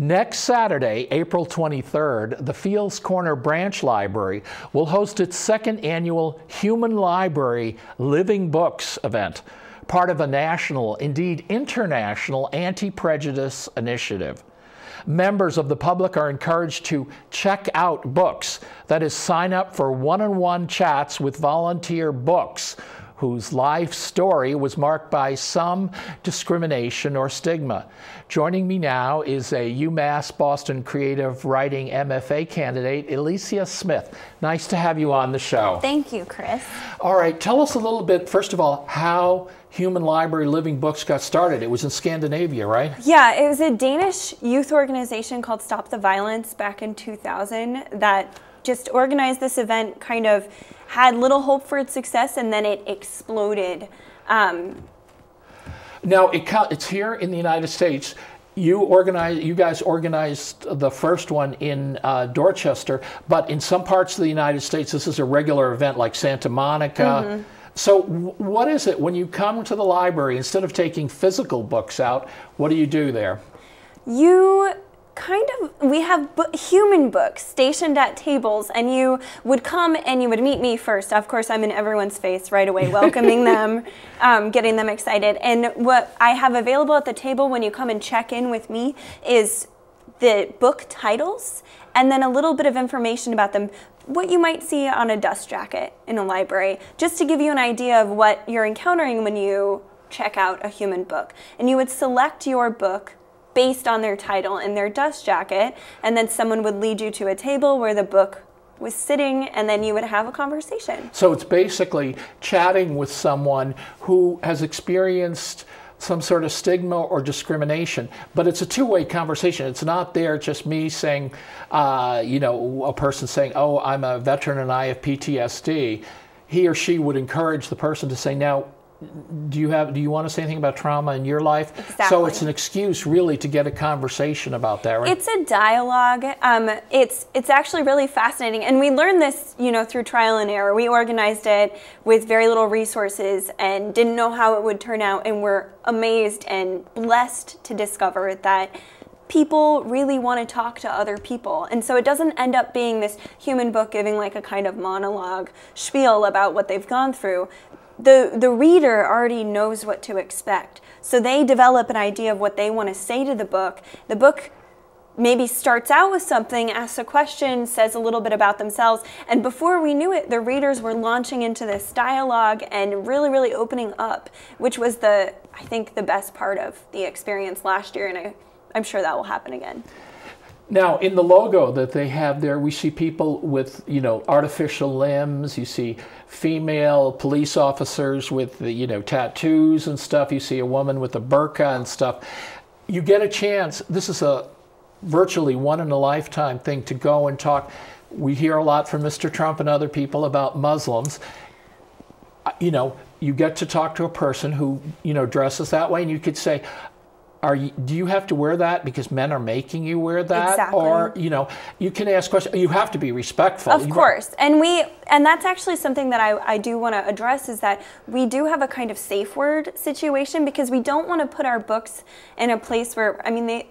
Next Saturday, April 23rd, the Fields Corner Branch Library will host its second annual Human Library Living Books event, part of a national, indeed international, anti-prejudice initiative. Members of the public are encouraged to check out books, that is, sign up for one-on-one chats with volunteer books whose life story was marked by some discrimination or stigma. Joining me now is a UMass Boston Creative Writing MFA candidate, Elysia Smith. Nice to have you on the show. Thank you, Chris. All right, tell us a little bit, first of all, how Human Library Living Books got started. It was in Scandinavia, right? Yeah, it was a Danish youth organization called Stop the Violence back in 2000 that just organized this event, kind of had little hope for its success, and then it exploded. Now, it's here in the United States. You guys organized the first one in Dorchester, but in some parts of the United States, this is a regular event like Santa Monica. Mm-hmm. So what is it when you come to the library, instead of taking physical books out, what do you do there? We have human books stationed at tables, and you would come and you would meet me first. Of course, I'm in everyone's face right away, welcoming them, getting them excited. And what I have available at the table when you come and check in with me is the book titles and then a little bit of information about them, what you might see on a dust jacket in a library, just to give you an idea of what you're encountering when you check out a human book. And you would select your book based on their title and their dust jacket, and then someone would lead you to a table where the book was sitting, and then you would have a conversation. So it's basically chatting with someone who has experienced some sort of stigma or discrimination, but it's a two-way conversation. It's not there just me saying, a person saying, oh, I'm a veteran and I have PTSD. He or she would encourage the person to say, now, do you want to say anything about trauma in your life? Exactly. So it's an excuse really to get a conversation about that, right? It's a dialogue. It's actually really fascinating, and we learned this, through trial and error. We organized it with very little resources and didn't know how it would turn out, and we're amazed and blessed to discover that people really want to talk to other people. And so it doesn't end up being this human book giving like a kind of monologue spiel about what they've gone through. The reader already knows what to expect. So they develop an idea of what they want to say to the book. The book maybe starts out with something, asks a question, says a little bit about themselves, and before we knew it, the readers were launching into this dialogue and really, really opening up, which was I think the best part of the experience last year, and I'm sure that will happen again. Now, in the logo that they have there, we see people with, artificial limbs. You see female police officers with, tattoos and stuff. You see a woman with a burqa and stuff. You get a chance. This is a virtually one-in-a-lifetime thing to go and talk. We hear a lot from Mr. Trump and other people about Muslims. You get to talk to a person who, dresses that way, and you could say, do you have to wear that because men are making you wear that? Exactly. Or, you can ask questions. You have to be respectful. Of course. And that's actually something that I do want to address, is that we do have a kind of safe word situation, because we don't want to put our books in a place where,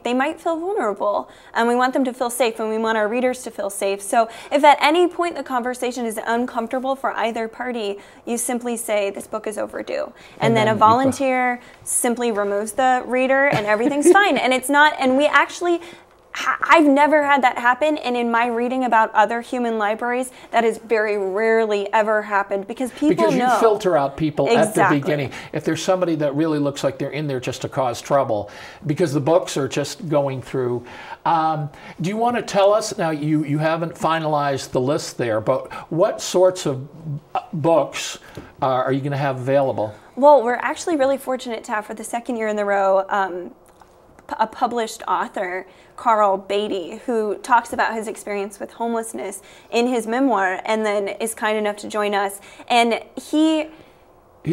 they might feel vulnerable, and we want them to feel safe, and we want our readers to feel safe. So if at any point the conversation is uncomfortable for either party, you simply say, this book is overdue. And then a volunteer simply removes the reader, and everything's fine. And it's not, and we actually, I've never had that happen, and in my reading about other human libraries, that has very rarely ever happened, because people know. Because you filter out people Exactly. at the beginning. If there's somebody that really looks like they're in there just to cause trouble, because the books are just going through. Do you want to tell us, now you haven't finalized the list there, but what sorts of books are you going to have available? Well, we're actually really fortunate to have, for the second year in a row, a published author, Carl Beatty, who talks about his experience with homelessness in his memoir, and then is kind enough to join us. And he's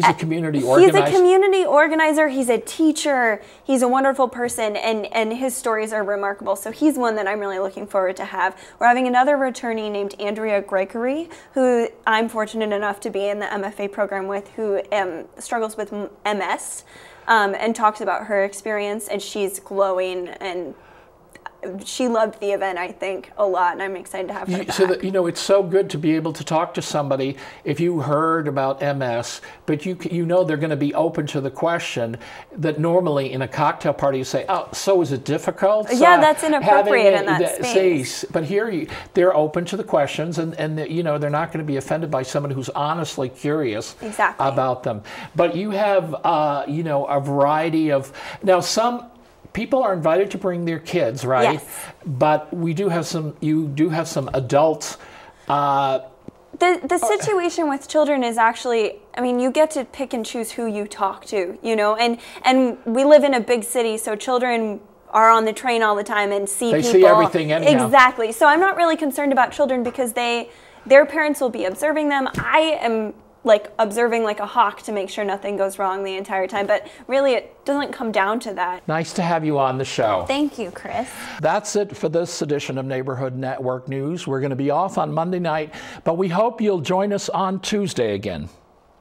a community organizer. He's a community organizer. He's a teacher. He's a wonderful person, and his stories are remarkable. So he's one that I'm really looking forward to have. We're having another returnee named Andrea Gregory, who I'm fortunate enough to be in the MFA program with, who struggles with MS, and talks about her experience, and she's glowing and she loved the event, I think, a lot, and I'm excited to have her back. So that, it's so good to be able to talk to somebody if you heard about MS, but you know they're going to be open to the question that normally in a cocktail party you say, oh, so is it difficult? Yeah, that's inappropriate in that space. But here they're open to the questions, and they're not going to be offended by someone who's honestly curious about them. But you have a variety of, now some people are invited to bring their kids, right? Yes. But you do have some adults. The situation with children is actually, I mean, you get to pick and choose who you talk to, and we live in a big city, so children are on the train all the time and see people. They see everything anyhow. Exactly. So I'm not really concerned about children because their parents will be observing them. I am observing like a hawk to make sure nothing goes wrong the entire time. But really, it doesn't come down to that. Nice to have you on the show. Thank you, Chris. That's it for this edition of Neighborhood Network News. We're going to be off on Monday night, but we hope you'll join us on Tuesday again.